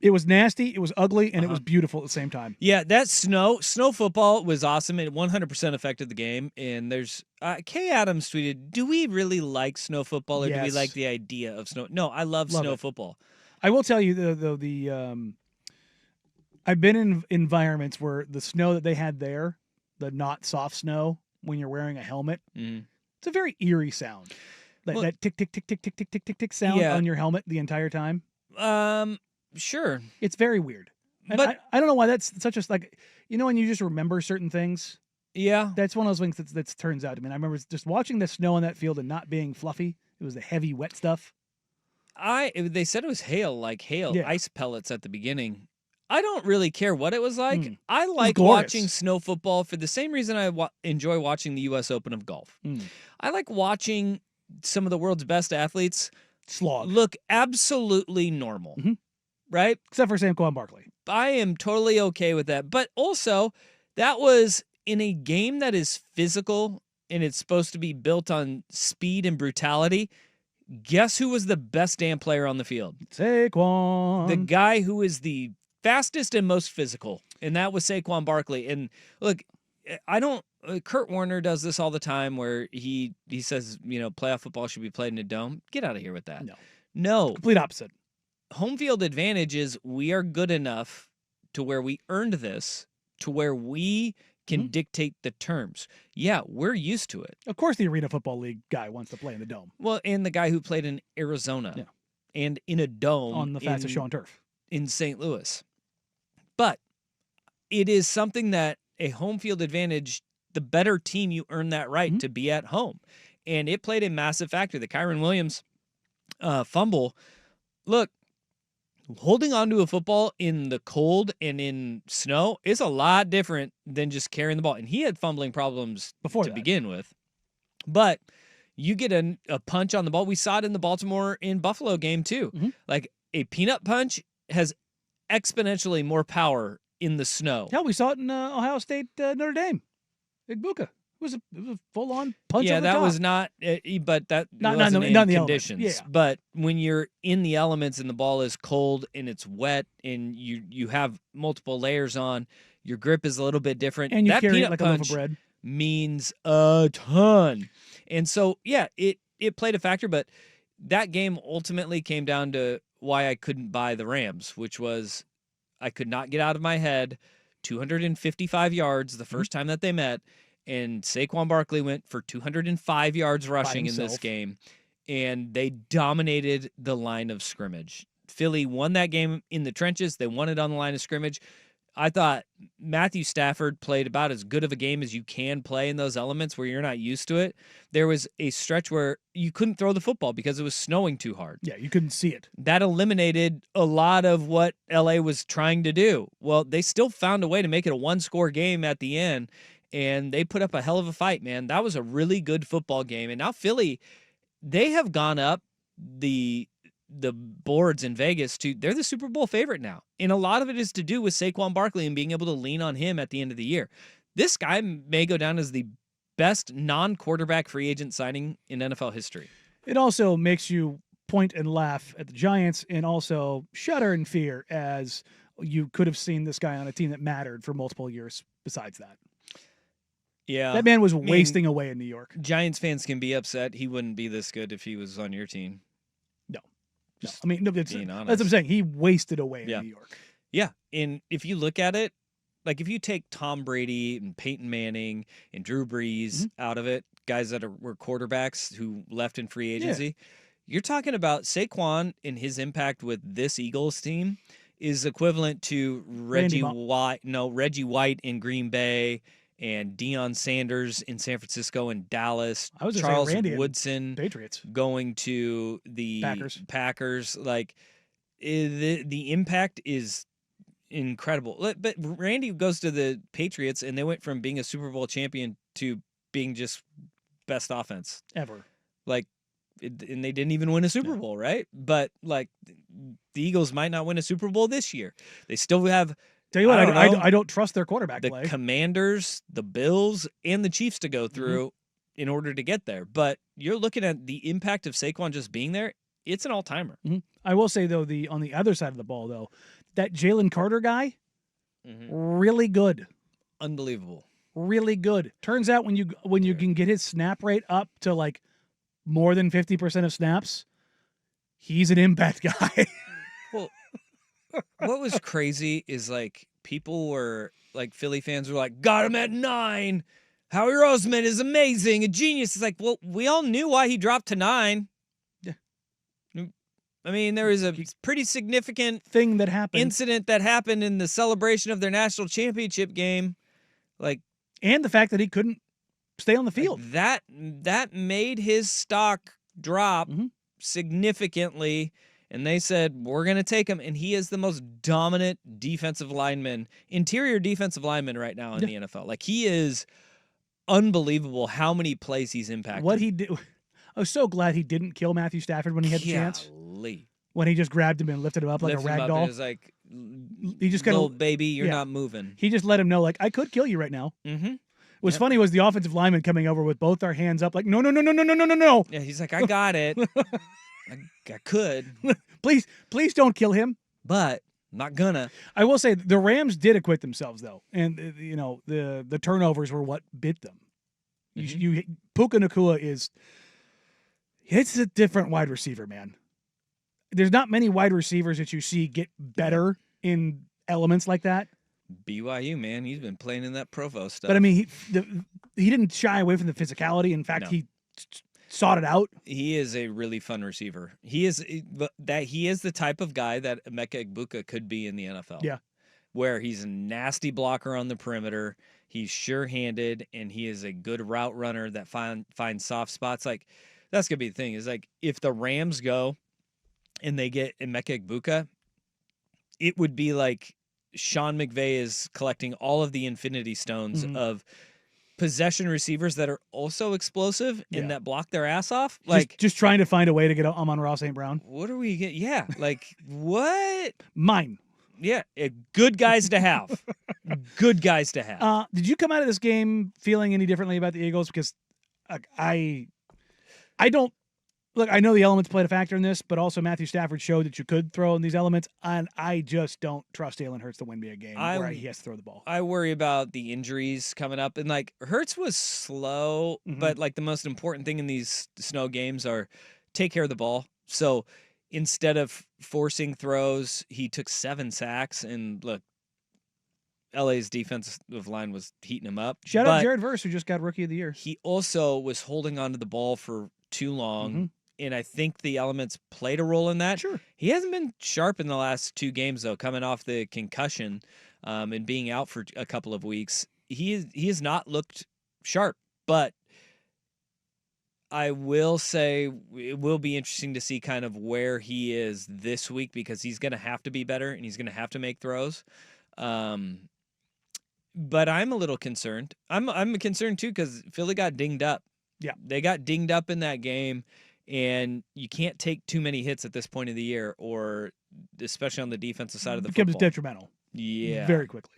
It was nasty, it was ugly, and it Uh-huh. was beautiful at the same time. Yeah, that snow football was awesome. It 100% affected the game. And there's Kay Adams tweeted, "Do we really like snow football, or do we like Yes. the idea of snow?" No, I love Love snow it. football. I will tell you I've been in environments where the snow that they had there, the not soft snow when you're wearing a helmet, Mm. it's a very eerie sound. Well, That tick tick tick tick tick tick tick tick tick sound yeah, on your helmet the entire time. sure, It's very weird. And but I don't know why that's such a like when you just remember certain things. yeah, That's one of those things that turns out. I mean, I remember just watching the snow on that field and not being fluffy. It was the heavy, wet stuff. they said it was hail, like hail, Yeah. ice pellets at the beginning. I don't really care what it was like. Mm. I was like glorious. watching snow football for the same reason I enjoy watching the U.S. Open of golf. Mm. I like watching some of the world's best athletes Slog. look absolutely normal, Mhm. right? Except for Saquon Barkley. I am totally okay with that. But also, that was in a game that is physical and it's supposed to be built on speed and brutality. Guess who was the best damn player on the field? Saquon. The guy who is the fastest and most physical, and that was Saquon Barkley. And look, I don't. Kurt Warner does this all the time, where he says, playoff football should be played in a dome. Get out of here with that. No. Complete opposite. Home field advantage is we are good enough to where we earned this, to where we can dictate the terms. Yeah, we're used to it. Of course, the Arena Football League guy wants to play in the dome. Well, and the guy who played in Arizona and in a dome on the fastest show on turf in St. Louis. But it is something that a home field advantage, the better team, you earn that right to be at home. And it played a massive factor. The Kyron Williams fumble. Look, holding onto a football in the cold and in snow is a lot different than just carrying the ball. And he had fumbling problems before to begin with. But you get a punch on the ball. We saw it in the Baltimore and Buffalo game too. Like a peanut punch has exponentially more power in the snow. Hell, we saw it in Ohio State Notre Dame. Igbuka. It was a full on punch. Yeah, over the that top. was not. But that not wasn't in the conditions. Yeah. But when you're in the elements and the ball is cold and it's wet and you have multiple layers on, your grip is a little bit different. And you that carry peanut it like punch a loaf of bread. Means a ton. And so it played a factor. But that game ultimately came down to why I couldn't buy the Rams, which was I could not get out of my head 255 yards the first time that they met. And Saquon Barkley went for 205 yards rushing in this game, and they dominated the line of scrimmage. Philly won that game in the trenches. They won it on the line of scrimmage. I thought Matthew Stafford played about as good of a game as you can play in those elements where you're not used to it. There was a stretch where you couldn't throw the football because it was snowing too hard. Yeah, you couldn't see it. That eliminated a lot of what LA was trying to do. Well, they still found a way to make it a one-score game at the end, and they put up a hell of a fight, man. That was a really good football game. And now Philly, they have gone up the boards in Vegas they're the Super Bowl favorite now. And a lot of it is to do with Saquon Barkley and being able to lean on him at the end of the year. This guy may go down as the best non-quarterback free agent signing in NFL history. It also makes you point and laugh at the Giants and also shudder in fear as you could have seen this guy on a team that mattered for multiple years besides that. Yeah. That man was wasting away in New York. Giants fans can be upset. He wouldn't be this good if he was on your team. No. I mean, that's being honest. That's what I'm saying. He wasted away in New York. Yeah. And if you look at it, like if you take Tom Brady and Peyton Manning and Drew Brees out of it, guys that were quarterbacks who left in free agency, you're talking about Saquon and his impact with this Eagles team is equivalent to Reggie White in Green Bay and Deion Sanders in San Francisco and Dallas. Charles Woodson Patriots going to the Packers. Like the impact is incredible. But Randy goes to the Patriots and they went from being a Super Bowl champion to being just best offense ever. Like, and they didn't even win a Super Bowl, right? But like the Eagles might not win a Super Bowl this year. They still have. Tell you what, I don't trust their quarterback play. The Commanders, the Bills, and the Chiefs to go through in order to get there. But you're looking at the impact of Saquon just being there. It's an all-timer. I will say, though, on the other side of the ball, though, That Jalen Carter guy, Mhm. really good. Unbelievable. Really good. Turns out when you can get his snap rate up to like more than 50% of snaps, he's an impact guy. Well, what was crazy is like people were like Philly fans were like, got him at 9. Howie Roseman is amazing, a genius. It's like, well, we all knew why he dropped to 9. Yeah. I mean, there was a pretty significant Thing that happened. incident that happened in the celebration of their national championship game. Like, And the fact that he couldn't stay on the like, field. that made his stock drop Mhm. significantly. And they said, we're going to take him. And he is the most dominant defensive lineman, interior defensive lineman right now in the NFL. Like, he is unbelievable how many plays he's impacted. What he did. I was so glad he didn't kill Matthew Stafford when he had the chance. Golly. When he just grabbed him and lifted him up like Lift a him rag up doll. and was like, He just kinda- little baby, you're yeah. not moving. He just let him know, like, I could kill you right now. Mm-hmm. What's funny was the offensive lineman coming over with both our hands up, like, no. Yeah, he's like, I got it. I could, Please don't kill him. but I'm not gonna. I will say the Rams did acquit themselves though, and the turnovers were what bit them. You Puka Nacua it's a different wide receiver, man. There's not many wide receivers that you see get better in elements like that. BYU, man, he's been playing in that Provo stuff. But I mean, he didn't shy away from the physicality. In fact, No. he sought it out. He is a really fun receiver. He is the type of guy that Emeka Egbuka could be in the NFL. Yeah. Where he's a nasty blocker on the perimeter, he's sure-handed, and he is a good route runner that finds soft spots. Like, that's gonna be the thing. Is like if the Rams go and they get Emeka Egbuka, it would be like Sean McVay is collecting all of the infinity stones of possession receivers that are also explosive and that block their ass off. Like, just trying to find a way to get Amon-Ra St. Brown. what are we getting? Yeah, like what? Mine. Yeah, good guys to have. Good guys to have. Did you come out of this game feeling any differently about the Eagles? Because I don't look. I know the elements played a factor in this, but also Matthew Stafford showed that you could throw in these elements, and I just don't trust Jalen Hurts to win me a game where he has to throw the ball. I worry about the injuries coming up, and like Hurts was slow, but like the most important thing in these snow games are take care of the ball. So instead of forcing throws, he took 7 sacks, and look, LA's defensive line was heating him up. Shout out Jared Verse, who just got Rookie of the Year. He also was holding onto the ball for too long, and I think the elements played a role in that. Sure. He hasn't been sharp in the last 2 games, though, coming off the concussion and being out for a couple of weeks. He has not looked sharp, but I will say it will be interesting to see kind of where he is this week, because he's going to have to be better and he's going to have to make throws. But I'm a little concerned. I'm concerned too, because Philly got dinged up. Yeah, they got dinged up in that game, and you can't take too many hits at this point of the year, or especially on the defensive side of the football. It becomes football. detrimental. Yeah, very quickly.